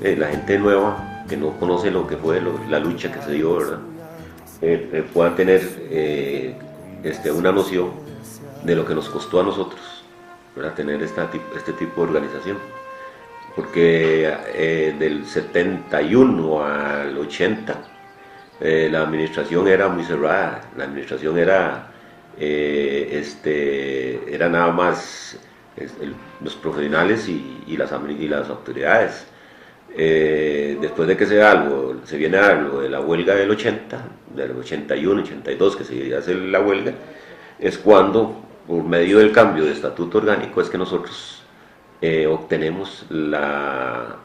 la gente nueva que no conoce lo que fue la lucha que se dio, ¿verdad? Puedan tener una noción de lo que nos costó a nosotros, ¿verdad? Tener este tipo de organización. Porque del 71 al 80 la administración era muy cerrada, la administración era nada más los profesionales y las autoridades. Después de que se viene a dar lo de la huelga del 80, del 81, 82, que se hace la huelga, es cuando, por medio del cambio de estatuto orgánico, es que nosotros obtenemos la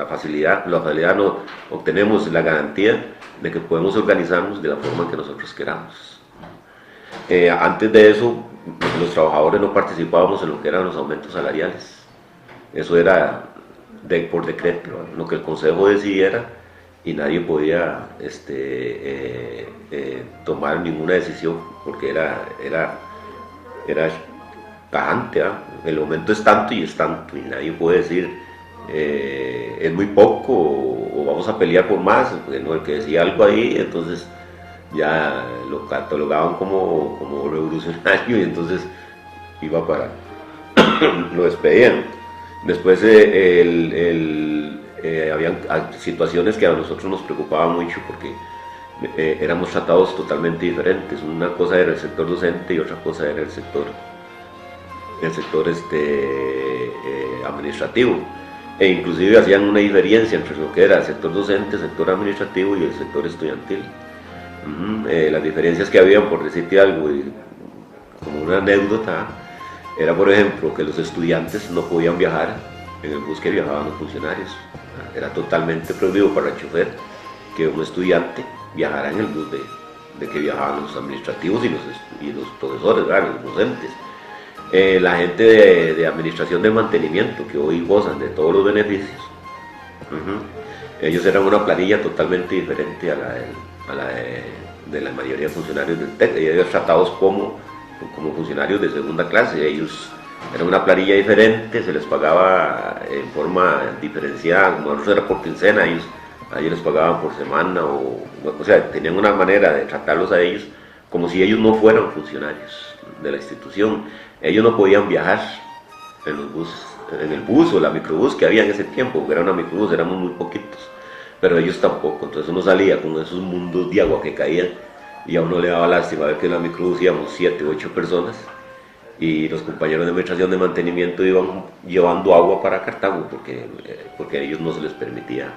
facilidad no, obtenemos la garantía de que podemos organizarnos de la forma que nosotros queramos. Antes de eso, los trabajadores no participábamos en lo que eran los aumentos salariales. Eso era por decreto, lo que el Consejo decidiera, y nadie podía tomar ninguna decisión porque era tajante, ¿eh? El aumento es tanto y es tanto, y nadie puede decir es muy poco o vamos a pelear por más, porque no, el que decía algo ahí, entonces ya lo catalogaban como revolucionario, y entonces iba para lo despedían. Después habían situaciones que a nosotros nos preocupaban mucho porque éramos tratados totalmente diferentes. Una cosa era el sector docente y otra cosa era el sector administrativo, e inclusive hacían una diferencia entre lo que era el sector docente, el sector administrativo y el sector estudiantil. Las diferencias que habían, por decirte algo, como una anécdota, era por ejemplo que los estudiantes no podían viajar en el bus que viajaban los funcionarios. Era totalmente prohibido para el chofer que un estudiante viajara en el bus de que viajaban los administrativos y los profesores, los docentes. La gente de administración de mantenimiento, que hoy gozan de todos los beneficios, ellos eran una planilla totalmente diferente a la de la mayoría de funcionarios del TEC. Ellos tratados como funcionarios de segunda clase. Ellos eran una planilla diferente, se les pagaba en forma diferenciada, como nosotros era por quincena, a ellos les pagaban por semana, o sea, tenían una manera de tratarlos a ellos como si ellos no fueran funcionarios de la institución. Ellos no podían viajar en los buses, en el bus o la microbús que había en ese tiempo, porque era una microbús, éramos muy poquitos, pero ellos tampoco. Entonces uno salía con esos mundos de agua que caían, y a uno le daba lástima ver que en la microbús íbamos 7 u 8 personas, y los compañeros de administración de mantenimiento iban llevando agua para Cartago, porque a ellos no se les permitía.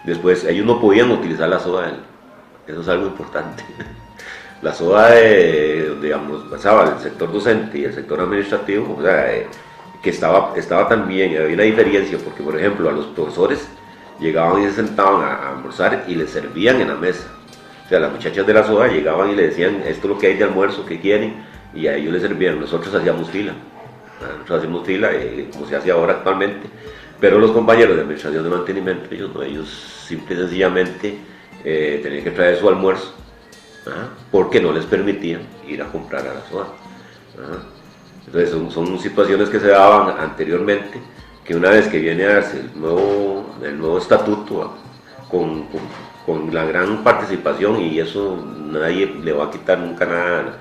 Después, ellos no podían utilizar la soda, eso es algo importante. La SOA, digamos, pasaba el sector docente y el sector administrativo, o sea, que estaba también, había una diferencia, porque por ejemplo a los profesores llegaban y se sentaban a almorzar y les servían en la mesa. O sea, las muchachas de la SOA llegaban y le decían, esto es lo que hay de almuerzo, ¿qué quieren? Y a ellos les servían. Nosotros hacíamos fila, como se hace ahora actualmente, pero los compañeros de administración de mantenimiento, ellos simple y sencillamente tenían que traer su almuerzo, porque no les permitían ir a comprar a la SOA. Entonces son situaciones que se daban anteriormente, que una vez que viene a darse el nuevo estatuto, con la gran participación, y eso nadie le va a quitar nunca nada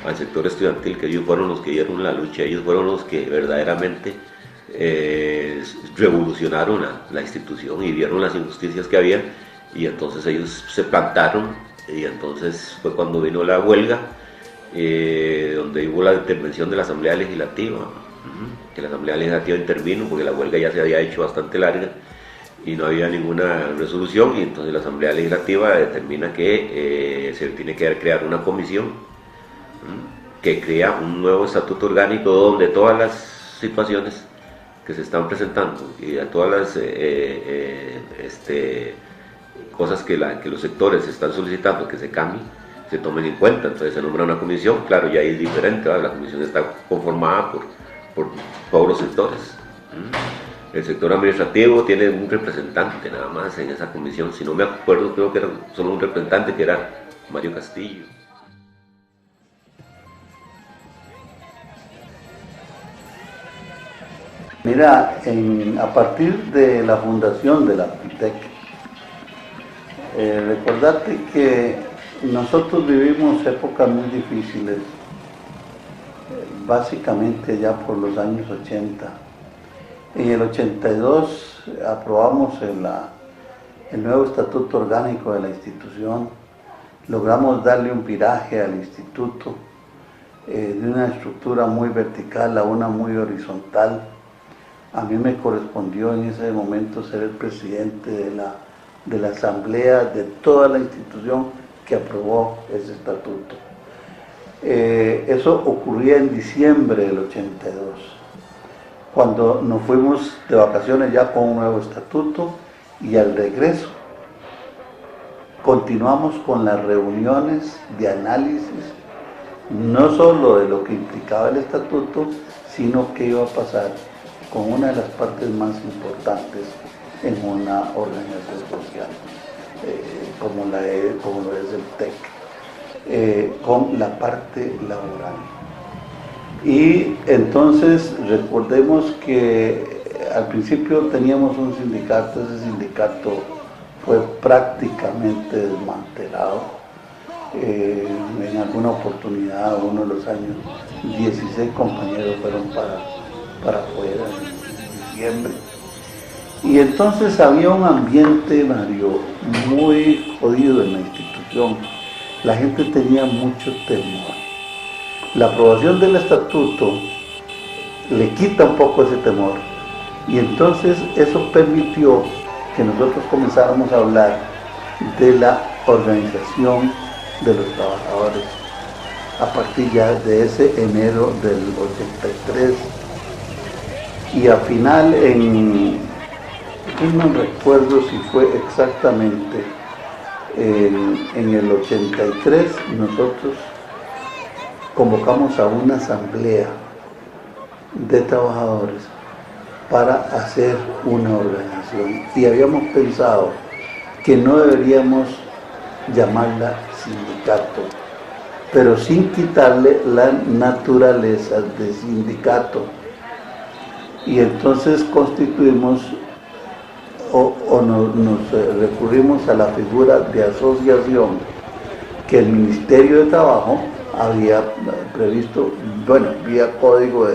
al sector estudiantil, que ellos fueron los que dieron la lucha, ellos fueron los que verdaderamente revolucionaron la institución y vieron las injusticias que había, y entonces ellos se plantaron. Y entonces fue cuando vino la huelga, donde hubo la intervención de la Asamblea Legislativa, que la Asamblea Legislativa intervino porque la huelga ya se había hecho bastante larga y no había ninguna resolución, y entonces la Asamblea Legislativa determina que se tiene que crear una comisión que crea un nuevo estatuto orgánico donde todas las situaciones que se están presentando y a todas las cosas que los sectores están solicitando que se cambien, se tomen en cuenta. Entonces se nombra una comisión, claro, ya es diferente, ¿verdad? La comisión está conformada por todos los sectores. El sector administrativo tiene un representante nada más en esa comisión, si no me acuerdo, creo que era solo un representante, que era Mario Castillo. Mira, a partir de la fundación de la FITEC, recordate que nosotros vivimos épocas muy difíciles, básicamente ya por los años 80. En el 82 aprobamos el nuevo estatuto orgánico de la institución, logramos darle un viraje al instituto, de una estructura muy vertical a una muy horizontal. A mí me correspondió en ese momento ser el presidente de la asamblea de toda la institución que aprobó ese estatuto. Eso ocurría en diciembre del 82, cuando nos fuimos de vacaciones ya con un nuevo estatuto, y al regreso continuamos con las reuniones de análisis, no solo de lo que implicaba el estatuto, sino qué iba a pasar con una de las partes más importantes en una organización social, como lo es el TEC, con la parte laboral. Y entonces recordemos que al principio teníamos un sindicato, ese sindicato fue prácticamente desmantelado. En alguna oportunidad, uno de los años, 16 compañeros fueron para afuera en diciembre. Y entonces había un ambiente, Mario, muy jodido en la institución. La gente tenía mucho temor. La aprobación del estatuto le quita un poco ese temor. Y entonces eso permitió que nosotros comenzáramos a hablar de la organización de los trabajadores a partir ya de ese enero del 83. Y al final, no recuerdo si fue exactamente en el 83, nosotros convocamos a una asamblea de trabajadores para hacer una organización, y habíamos pensado que no deberíamos llamarla sindicato, pero sin quitarle la naturaleza de sindicato. Y entonces constituimos nos recurrimos a la figura de asociación que el Ministerio de Trabajo había previsto, vía código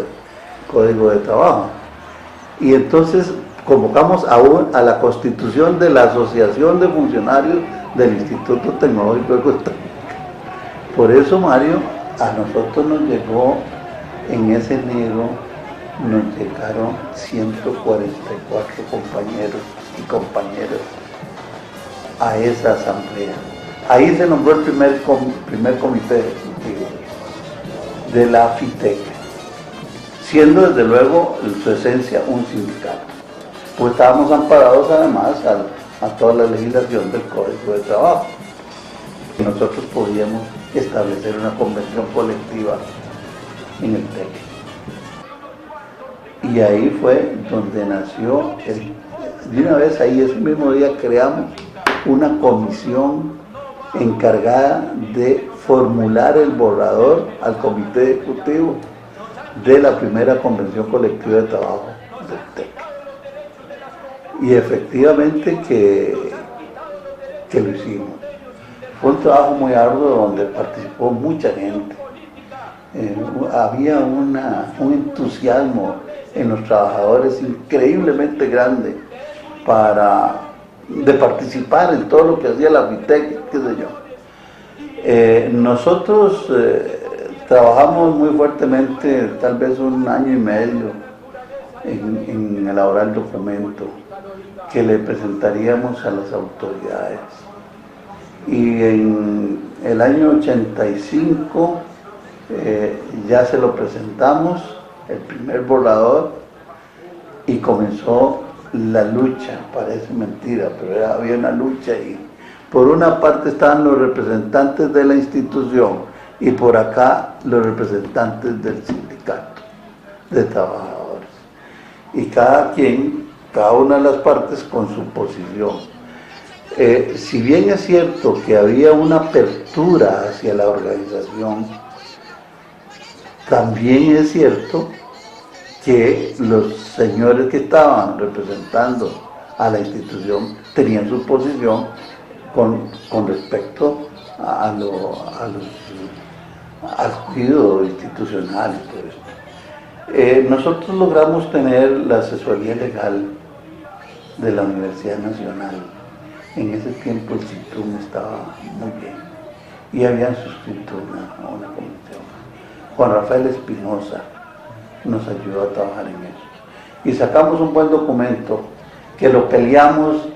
de trabajo. Y entonces convocamos a la constitución de la Asociación de Funcionarios del Instituto Tecnológico de Costa Rica. Por eso, Mario, a nosotros nos llegó en ese enero, nos llegaron 144 compañeros y compañeras a esa asamblea. Ahí se nombró el primer comité ejecutivo de la FITEC, siendo desde luego en su esencia un sindicato. Pues estábamos amparados además a toda la legislación del Código de Trabajo. Nosotros podíamos establecer una convención colectiva en el TEC. Y ahí fue donde nació, de una vez ahí ese mismo día creamos una comisión encargada de formular el borrador al comité ejecutivo de la primera convención colectiva de trabajo del TEC. Y efectivamente que lo hicimos. Fue un trabajo muy arduo donde participó mucha gente. Había un entusiasmo en los trabajadores increíblemente grande de participar en todo lo que hacía la FITEC, qué sé yo. Nosotros trabajamos muy fuertemente, tal vez un año y medio, en elaborar el documento que le presentaríamos a las autoridades. Y en el año 85 ya se lo presentamos, el primer borrador, y comenzó la lucha. Parece mentira, pero había una lucha y por una parte estaban los representantes de la institución y por acá los representantes del sindicato de trabajadores. Y cada una de las partes con su posición. Si bien es cierto que había una apertura hacia la organización, también es cierto que los señores que estaban representando a la institución tenían su posición con respecto al cuidado institucional y todo esto. Nosotros logramos tener la asesoría legal de la Universidad Nacional. En ese tiempo el CITRUM estaba muy bien y habían suscrito una comisión. Juan Rafael Espinosa nos ayudó a trabajar en eso. Y sacamos un buen documento que lo peleamos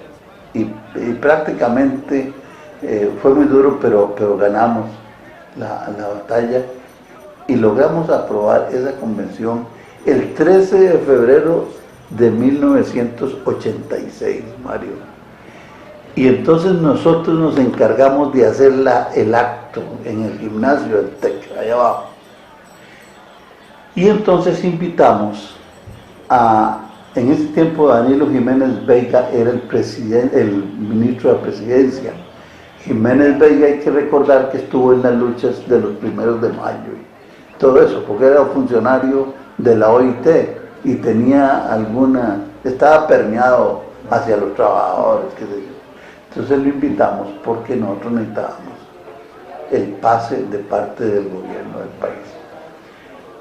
y prácticamente fue muy duro, pero ganamos la batalla y logramos aprobar esa convención el 13 de febrero de 1986, Mario. Y entonces nosotros nos encargamos de hacer el acto en el gimnasio del TEC, allá abajo. Y entonces invitamos en ese tiempo Danilo Jiménez Veiga era el ministro de la presidencia. Jiménez Veiga, hay que recordar que estuvo en las luchas de los 1 de mayo y todo eso, porque era funcionario de la OIT y tenía estaba permeado hacia los trabajadores, qué sé yo. Entonces lo invitamos porque nosotros necesitábamos el pase de parte del gobierno del país.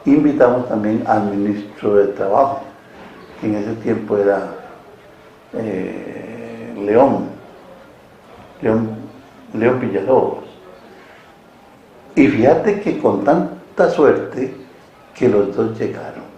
Invitamos también al ministro de Trabajo, que en ese tiempo era León Villalobos. Y fíjate que con tanta suerte que los dos llegaron.